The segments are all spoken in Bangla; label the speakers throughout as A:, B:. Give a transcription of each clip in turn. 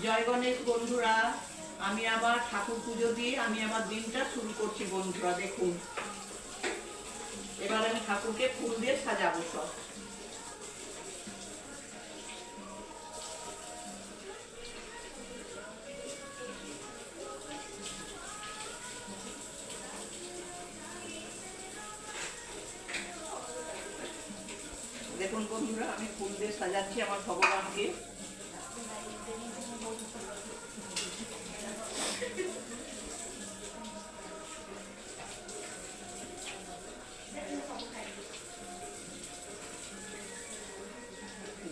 A: জয় গণেশ বন্ধুরা, আমি আবার ঠাকুর পুজো দিয়ে আমি আবার দিনটা শুরু করছি বন্ধুরা। দেখুন, এবার আমি ঠাকুরকে ফুল দিয়ে সাজাবো সব। দেখুন বন্ধুরা, আমি ফুল দিয়ে সাজাচ্ছি আমার ভগবানকে।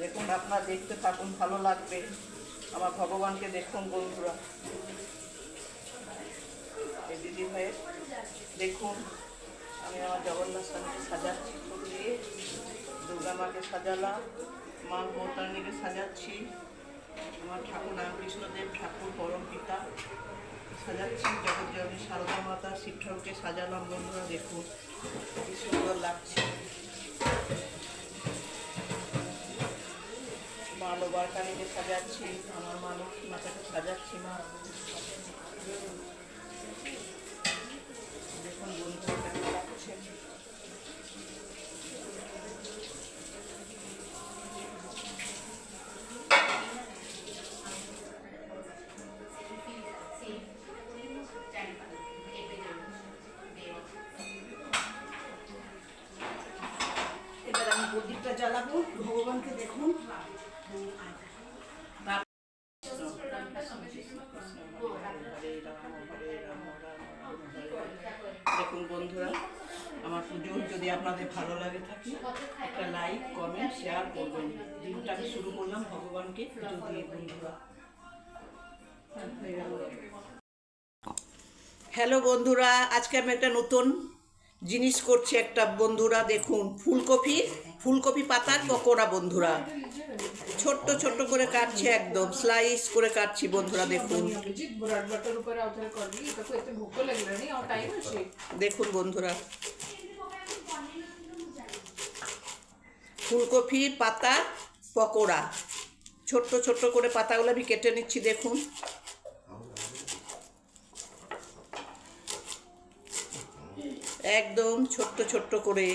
A: দেখুন, আপনারা দেখতে থাকুন, ভালো লাগবে। আমার ভগবানকে দেখুন বন্ধুরা। এই দিদি ভাই দেখুন, আমি আমার জগন্নাথ স্বামীকে সাজাচ্ছি ফুল দিয়ে। দুর্গা মাকে সাজালাম, মা মৌতারণীকে সাজাচ্ছি, আমার ঠাকুর রামকৃষ্ণদেব ঠাকুর পরম পিতা সাজাচ্ছি, জগৎজননী সারদা মাতা শিব ঠাকুরকে সাজালাম বন্ধুরা। দেখুন কি সুন্দর লাগছে। মা লোবারকালীকে সাজাচ্ছি, আমার মা লক্ষ্মী মাতাকে সাজাচ্ছি। মা দেখুন বন্ধুরা কেমন লাগছে। এবার আমি প্রদীপটা জ্বালাবো ভগবানকে। দেখুন দেখুন বন্ধুরা, আমার পুজো যদি আপনাদের ভালো লাগে থাকে একটা লাইক কমেন্ট শেয়ার করবেন। দিনটাকে শুরু করলাম ভগবানকে পুজো দিয়ে বন্ধুরা। হ্যালো বন্ধুরা, আজকে আমি একটা নতুন জিনিস করছি একটা বন্ধুরা। দেখুন, ফুলকপি পাতার পকোড়া বন্ধুরা। ছোট্ট ছোট্ট করে কাটছি, একদম স্লাইস করে কাটছি বন্ধুরা। দেখুন দেখুন বন্ধুরা, ফুলকপির পাতা পকোড়া। ছোট্ট ছোট্ট করে পাতাগুলো আমি কেটে নিচ্ছি। দেখুন একদম ছোট্ট ছোট্ট করে।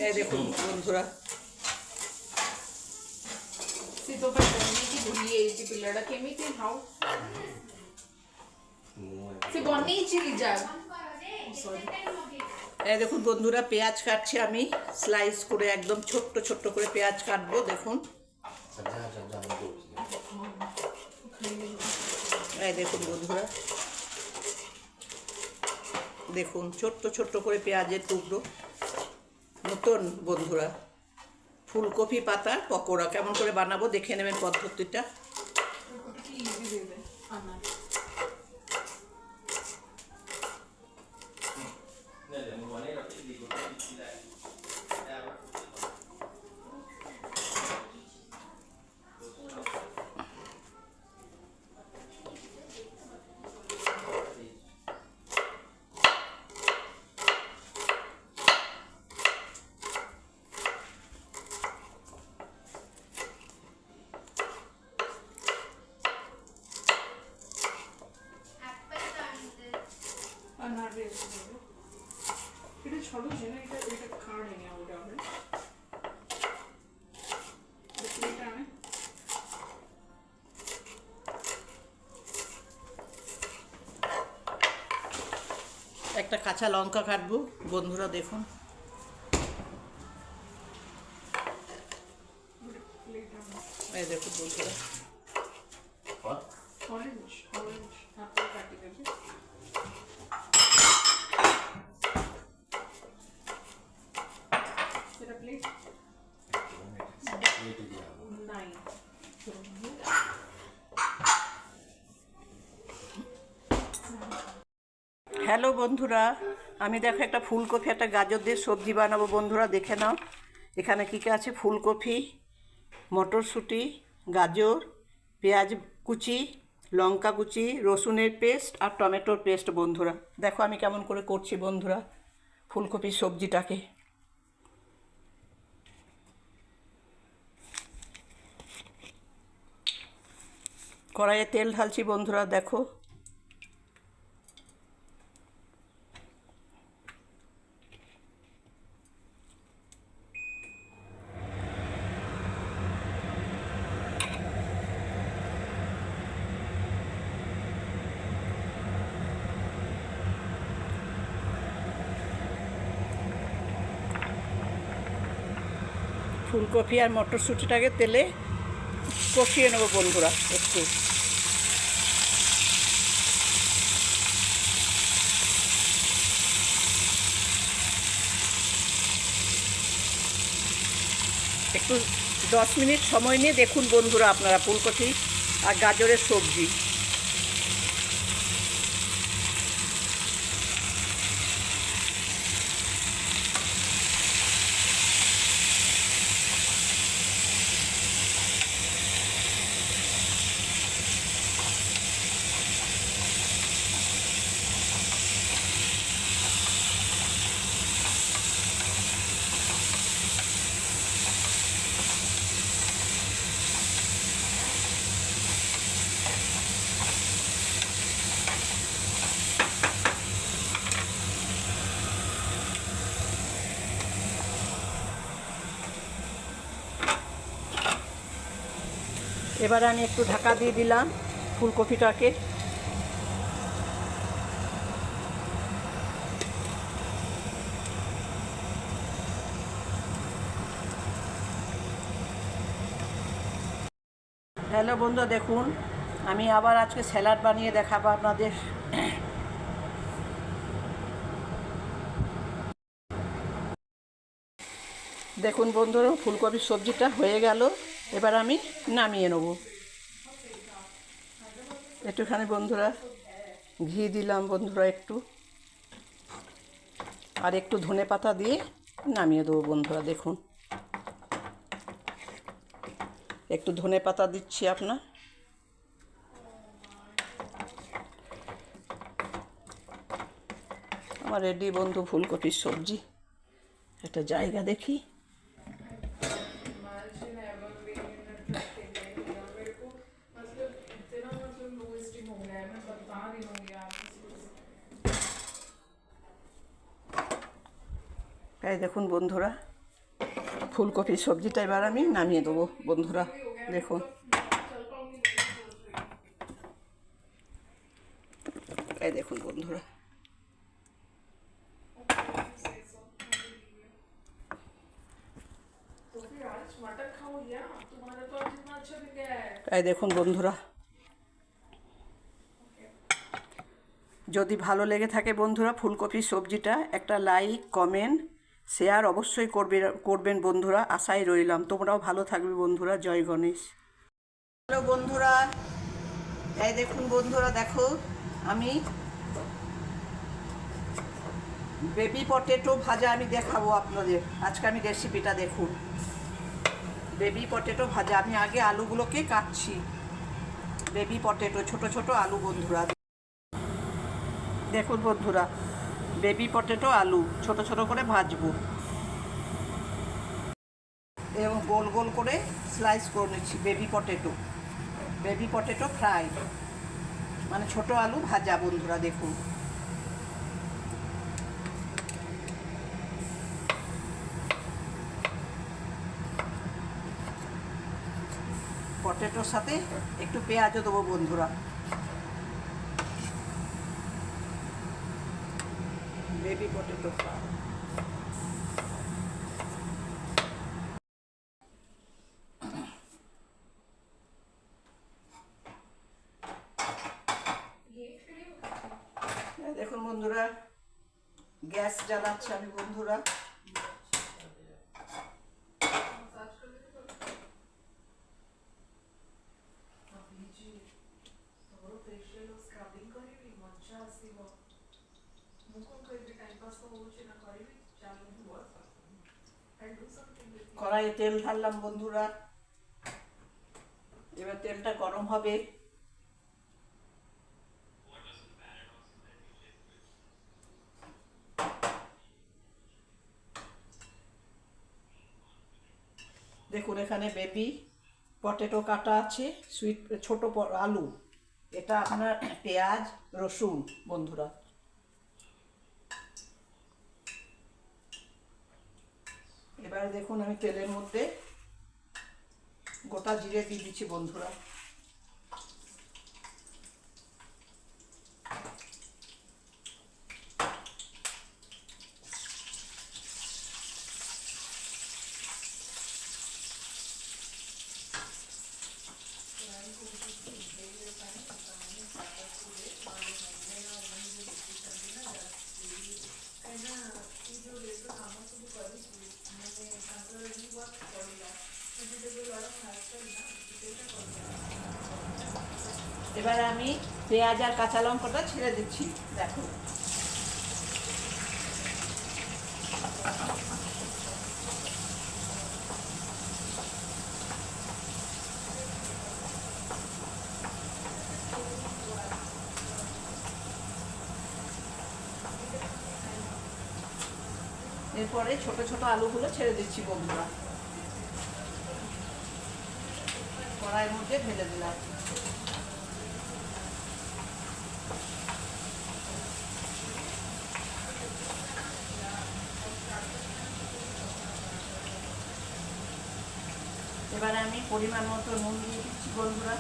A: এই দেখুন বন্ধুরা, এই দেখুন বন্ধুরা, পেঁয়াজ কাটছি আমি স্লাইস করে, একদম ছোট্ট ছোট্ট করে পেঁয়াজ কাটবো। দেখুন এই দেখুন বন্ধুরা, দেখুন ছোট্ট ছোট্ট করে পেঁয়াজের টুকরো। নতুন বন্ধুরা ফুলকপি পাতার পকোড়া কেমন করে বানাবো দেখে নেবেন পদ্ধতিটা। একটা কাঁচা লঙ্কা কাটবো বন্ধুরা। দেখুন এই দেখুন বন্ধুরা, হ্যালো বন্ধুরা, আমি দেখো একটা ফুলকপি একটা গাজর দিয়ে সবজি বানাবো বন্ধুরা। দেখে নাও এখানে কী কী আছে। ফুলকপি, মটরশুঁটি, গাজর, পেঁয়াজ কুচি, লঙ্কা কুচি, রসুনের পেস্ট আর টমেটোর পেস্ট বন্ধুরা। দেখো আমি কেমন করে করছি বন্ধুরা ফুলকপির সবজিটাকে। কড়াইয়ে তেল ঢালছি বন্ধুরা, দেখো। ফুলকপি আর মটরশুঁটিটাকে তেলে কষিয়ে নেবো বন্ধুরা একটু। একটু 10 মিনিট সময় নিয়ে দেখুন বন্ধুরা আপনারা ফুলকপি আর গাজরের সবজি। এবারে আমি একটু ঢাকা দিয়ে দিলাম ফুলকপিটাকে। হ্যালো বন্ধু, দেখুন আমি আবার আজকে স্যালাড বানিয়ে দেখাবো আপনাদের। দেখুন বন্ধুরা ফুলকপির সবজিটা হয়ে গেল, এবার আমি নামিয়ে নেব। একটুখানি বন্ধুরা ঘি দিলাম বন্ধুরা একটু, আর একটু ধনে পাতা দিয়ে নামিয়ে দেবো বন্ধুরা। দেখুন একটু ধনে পাতা দিচ্ছি আপনার। আমার রেডি বন্ধু ফুলকপির সবজি। একটা জায়গা দেখি। এই দেখুন বন্ধুরা ফুলকপির সবজিটা এবার আমি নামিয়ে দেবো বন্ধুরা। দেখুন এই দেখুন বন্ধুরা। এই দেখুন বন্ধুরা, যদি ভালো লেগে থাকে বন্ধুরা ফুলকপির সবজিটা, একটা লাইক কমেন্ট শেয়ার অবশ্যই করবেন বন্ধুরা। আশায় রইলাম। তোমরাও ভালো থাকবে বন্ধুরা। জয় গণেশ। হ্যালো বন্ধুরা, এই দেখুন বন্ধুরা, দেখো আমি বেবি পটেটো ভাজা আমি দেখাবো আপনাদের। আজকে আমি রেসিপিটা দেখুন। বেবি পটেটো ভাজা। আমি আগে আলুগুলোকে কাটছি। বেবি পটেটো ছোট ছোট আলু বন্ধুরা। দেখুন বন্ধুরা বেবি পটেটো আলু ছোট ছোট করে ভাজবো এবং গোল গোল করে স্লাইস করে নিচ্ছি। বেবি পটেটো ফ্রাই, মানে ছোট আলু ভাজা বন্ধুরা। দেখুন পটেটোর সাথে একটু পেঁয়াজও দেবো বন্ধুরা। Baby potato fry. দেখুন বন্ধুরা গ্যাস জ্বালাচ্ছি আমি বন্ধুরা। কড়াইয়ে তেল ঢাললাম বন্ধুরা। এবার তেলটা গরম হবে। দেখুন এখানে বেবি পটেটো কাটা আছে, সুইট ছোট আলু, এটা আপনার পেঁয়াজ রসুন বন্ধুরা। এবারে দেখুন আমি তেলের মধ্যে গোটা জিরে দিয়ে দিচ্ছি বন্ধুরা। এবার আমি পেঁয়াজ আর কাঁচা লঙ্কাটা ছেড়ে দিচ্ছি, দেখো। এরপরে ছোট ছোট আলুগুলো ছেড়ে দিচ্ছি বন্ধুরা, কড়াইয়ের মধ্যে ঢেলে দিলাম। এবারে আমি পরিমাণ মতো নুন দিয়ে দিচ্ছি বন্ধুরা।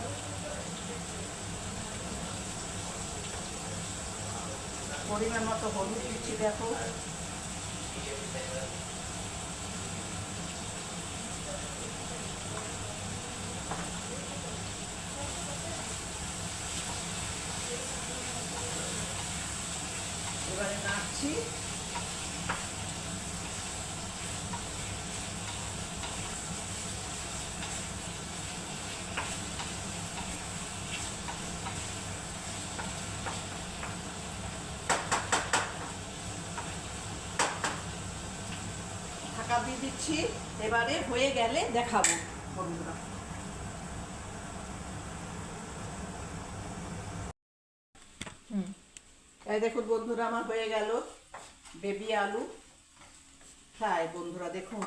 A: পরিমাণ মতো হলুদ দিচ্ছি, দেখো। এবারে নাড়ছি। ঢাকা দিয়ে দিচ্ছি, এবারে হয়ে গেলে দেখাবো বন্ধুরা। এই দেখুন বন্ধুরা, আমার হয়ে গেল বেবি আলু ফ্রাই বন্ধুরা, দেখুন।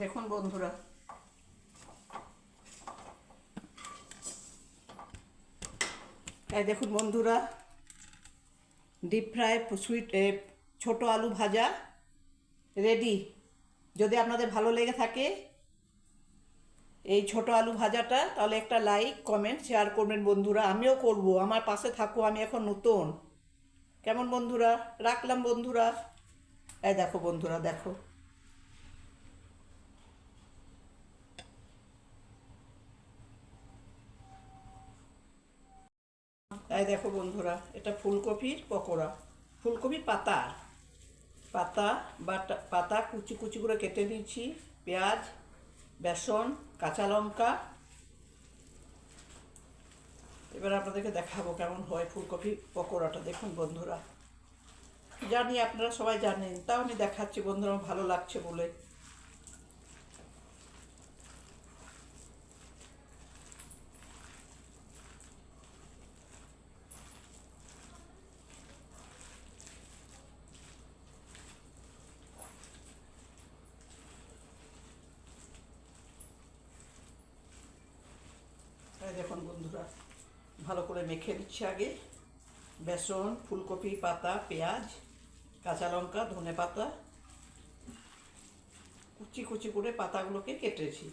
A: দেখুন বন্ধুরা, এই দেখুন বন্ধুরা, ডিপ ফ্রাই সুইট ছোট আলু ভাজা রেডি। যদি আপনাদের ভালো লেগে থাকে এই ছোট আলু ভাজাটা, তাহলে একটা লাইক কমেন্ট শেয়ার করবেন বন্ধুরা। আমিও করব, আমার পাশে থাকো, আমি এখন নতুন। কেমন বন্ধুরা? রাখলাম বন্ধুরা। এই দেখো বন্ধুরা, দেখো। এই দেখো বন্ধুরা, এটা ফুলকপির পকোড়া, ফুলকপির পাতা কুচি কুচি করে কেটে নিয়েছি, পেঁয়াজ, বেসন, কাঁচা লঙ্কা। এবার আপনাদেরকে দেখাবো কেমন হয় ফুলকপি পকোড়াটা। দেখুন বন্ধুরা, জানি আপনারা সবাই জানেন, তাও আমি দেখাচ্ছি বন্ধুরা, আমার ভালো লাগছে বলে। দেখুন বন্ধুরা, ভালো করে মেখে দিচ্ছি আগে। বেসন, ফুলকপি পাতা, পেঁয়াজ, কাঁচা লঙ্কা, ধনে পাতা, কুচি কুচি করে পাতাগুলোকে কেটেছি।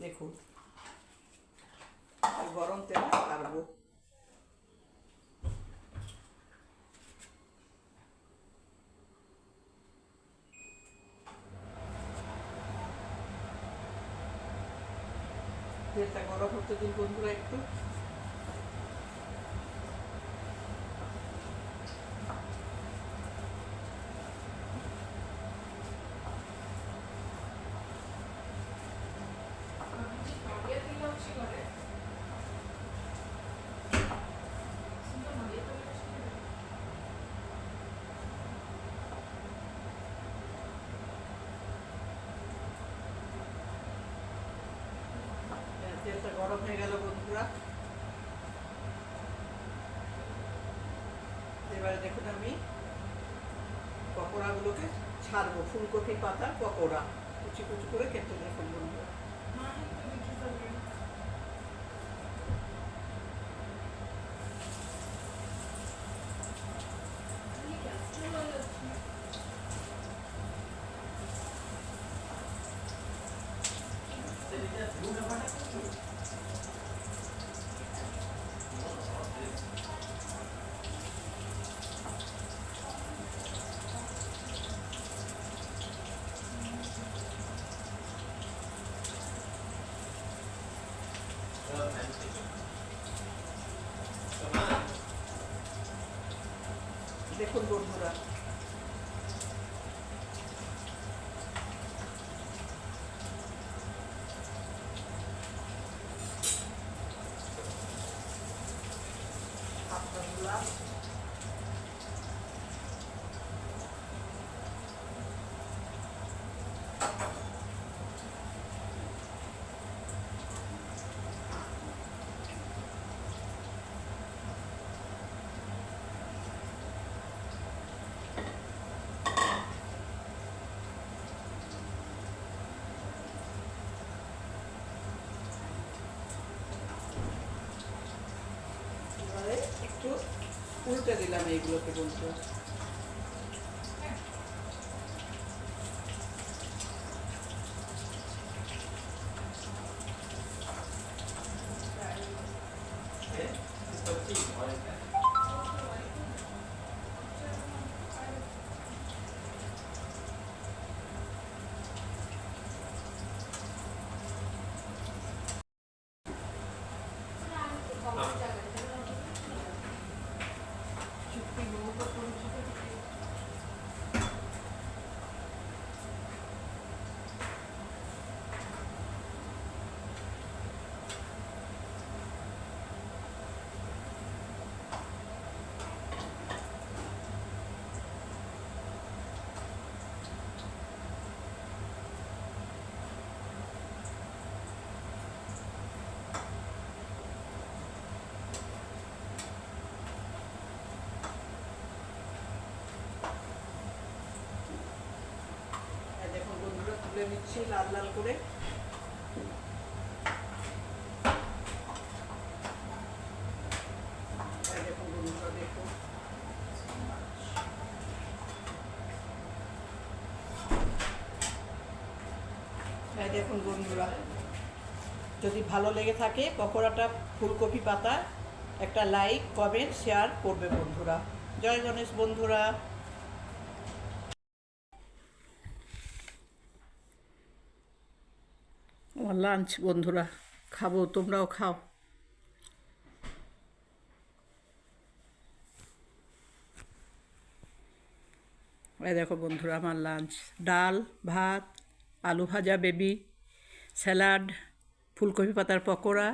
A: দেখুন, গরম তেলে ছাড়বো। তেলটা গরম হতে দিন বন্ধুরা একটু। গরম হয়ে গেল বন্ধুরা। এবারে দেখুন আমি পকোড়াগুলোকে ছাড়বো। ফুলকপি পাতার পকোড়া কুচি কুচি করে কেটে দেখুন বন্ধুরা। দেখুন বন্ধুরা, আপনার গ্লাস একটু উল্টে দিলাম এইগুলোকে বন্ধুরা। দেখুন বন্ধুরা, তুলে নিচ্ছি লাল লাল করে। দেখুন বন্ধুরা, দেখুন দেখুন বন্ধুরা, যদি ভালো লেগে থাকে পকোড়াটা ফুলকপি পাতা, একটা লাইক কমেন্ট শেয়ার করবে বন্ধুরা। জয় গণেশ বন্ধুরা। আমার লাঞ্চ বন্ধুরা, খাবো, তোমরাও খাও। এই দেখো বন্ধুরা আমার লাঞ্চ, ডাল ভাত, আলু ভাজা বেবি, স্যালাড, ফুলকপি পাতার পকোড়া,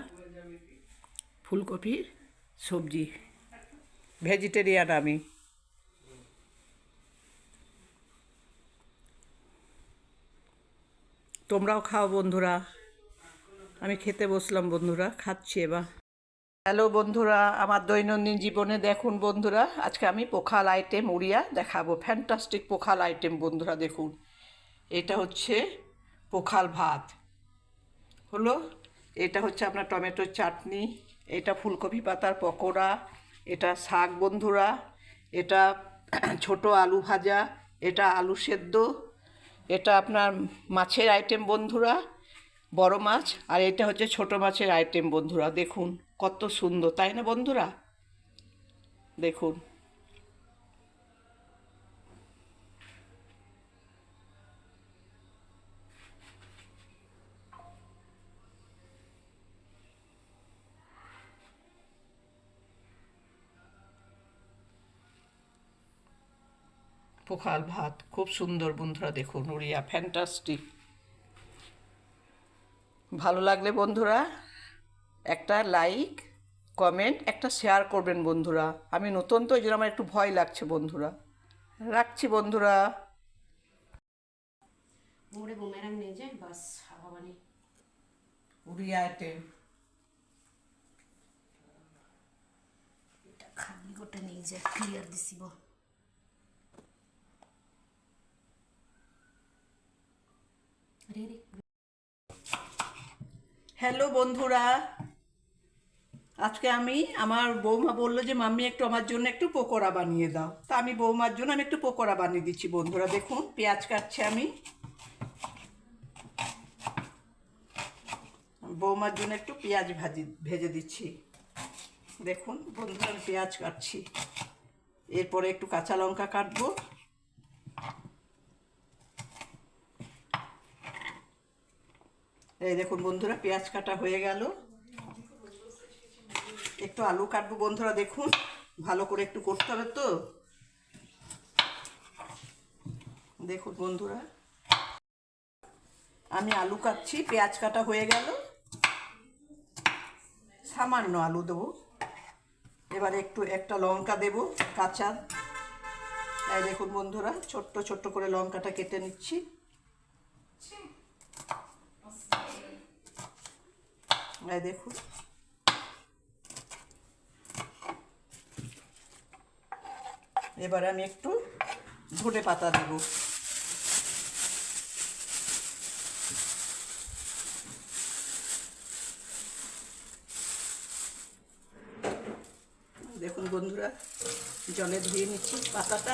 A: ফুলকপির সবজি। ভেজিটেরিয়ান আমি। তোমরাও খাও বন্ধুরা। আমি খেতে বসলাম বন্ধুরা, খাচ্ছি এবার। হ্যালো বন্ধুরা, আমার দৈনন্দিন জীবনে দেখুন বন্ধুরা, আজকে আমি পোখাল আইটেম উড়িয়া দেখাবো। ফ্যান্টাস্টিক পোখাল আইটেম বন্ধুরা দেখুন। এটা হচ্ছে পোখাল ভাত হলো, এটা হচ্ছে আপনার টমেটোর চাটনি, এটা ফুলকপি পাতার পকোড়া, এটা শাক বন্ধুরা, এটা ছোট আলু ভাজা, এটা আলু সেদ্ধ, এটা আপনার মাছের আইটেম বন্ধুরা, বড় মাছ, আর এটা হচ্ছে ছোট মাছের আইটেম বন্ধুরা। দেখুন কত সুন্দর, তাই না বন্ধুরা? দেখুন পোখাল ভাত খুব সুন্দর বন্ধুরা, দেখুন উড়িয়া ফ্যান্টাস্টিক। ভালো লাগলে বন্ধুরা একটা লাইক কমেন্ট একটা শেয়ার করবেন বন্ধুরা। আমি নতুন তো, এই জন্য আমার একটু ভয় লাগছে বন্ধুরা। রাখছি বন্ধুরা।
B: More bumerang niya dyan, bas hawani.
A: উড়িয়া আইটেম
B: ফোটে নেই যে ক্লিয়ার দিছিব।
A: হ্যালো বন্ধুরা, আজকে আমার বৌমা বললো যে মাম্মি একটু আমার জন্য একটু পকোড়া বানিয়ে দাও। তা আমি বৌমার জন্য একটু পকোড়া বানিয়ে দিচ্ছি বন্ধুরা। দেখুন পেঁয়াজ কাটছি আমি বৌমার জন্য একটু পেঁয়াজ ভেজে দিচ্ছি। দেখুন বন্ধুরা আমি পেঁয়াজ কাটছি, এরপরে একটু কাঁচা লঙ্কা কাটবো। এই দেখুন বন্ধুরা পেঁয়াজ কাটা হয়ে গেল। একটু আলু কাটবো বন্ধুরা, দেখুন ভালো করে একটু করতে হবে তো। দেখুন বন্ধুরা আমি আলু কাটছি, পেঁয়াজ কাটা হয়ে গেল, সামান্য আলু দেবো। এবারে একটা লঙ্কা দেবো কাঁচা। এই দেখুন বন্ধুরা ছোট্ট ছোট্ট করে লঙ্কাটা কেটে নিচ্ছি। এই দেখুন এবারে আমি একটু ধনে পাতা দেব। দেখুন বন্ধুরা জলে ধুয়ে নিচ্ছি পাতাটা।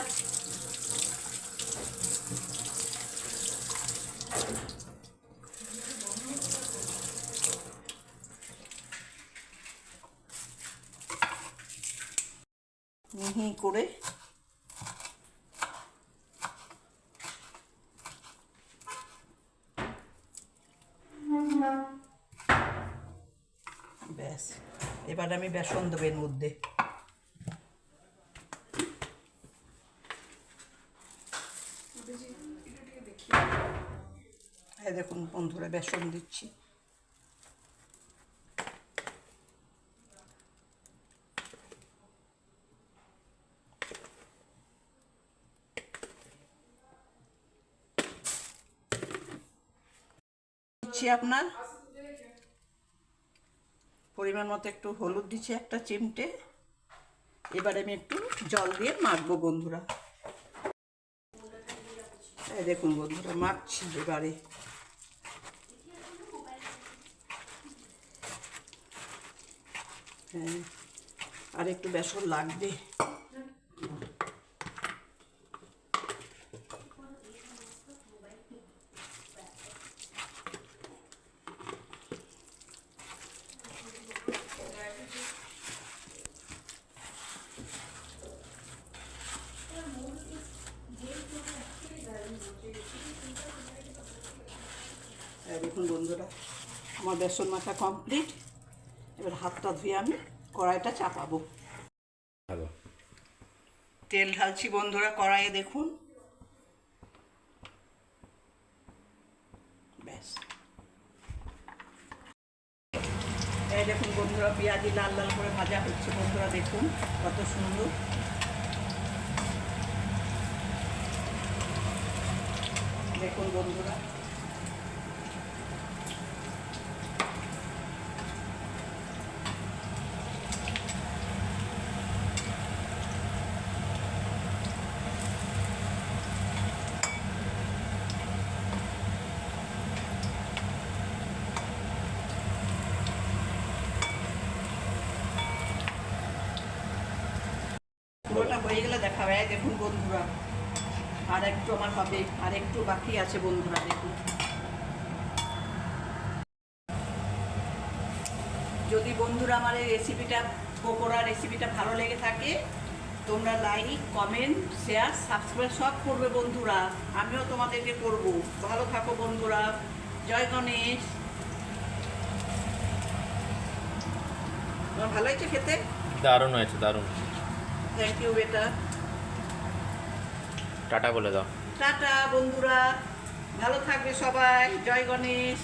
A: মিহি করে ব্যাস, এবার আমি বেসন দেবো এর মধ্যে। হ্যাঁ দেখুন বন্ধুরা বেসন দিচ্ছি। আপনার পরিমাণ মতো একটু হলুদ দিচ্ছি একটা চিমটে। এবারে আমি একটু জল দিয়ে মাখবো বন্ধুরা। এই দেখুন বন্ধুরা মাখছি এবারে। হ্যাঁ আর একটু বেসন লাগবে। দেখুন বন্ধুরা আমার বেসন মাখা কমপ্লিট। এবার হাতটা ধুয়ে আমি কড়াইটা চাপাবো। তেল ঢালছি বন্ধুরা কড়াইয়ে, দেখুন ব্যাস। এই দেখুন বন্ধুরা পেঁয়াজি লাল লাল করে ভাজা হচ্ছে বন্ধুরা, দেখুন কত সুন্দর। দেখুন বন্ধুরা পুরোটা হয়ে গেলে দেখা হয়। দেখুন বন্ধুরা আর একটু আমার হবে, আর একটু বাকি আছে বন্ধুরা। দেখুন যদি বন্ধুরা আমার এই রেসিপিটা পকোড়া রেসিপিটা ভালো লেগে থাকে তোমরা লাইক কমেন্ট শেয়ার সাবস্ক্রাইব সব করবে বন্ধুরা। আমিও তোমাদেরকে করব। ভালো থাকো বন্ধুরা। জয় গণেশ। তোমার ভালো হয়েছে খেতে?
C: দারুণ হয়েছে, দারুণ।
A: থ্যাংক ইউ বেটা।
C: টাটা বলে দাও।
A: টাটা বন্ধুরা, ভালো থাকবে সবাই। জয় গণেশ।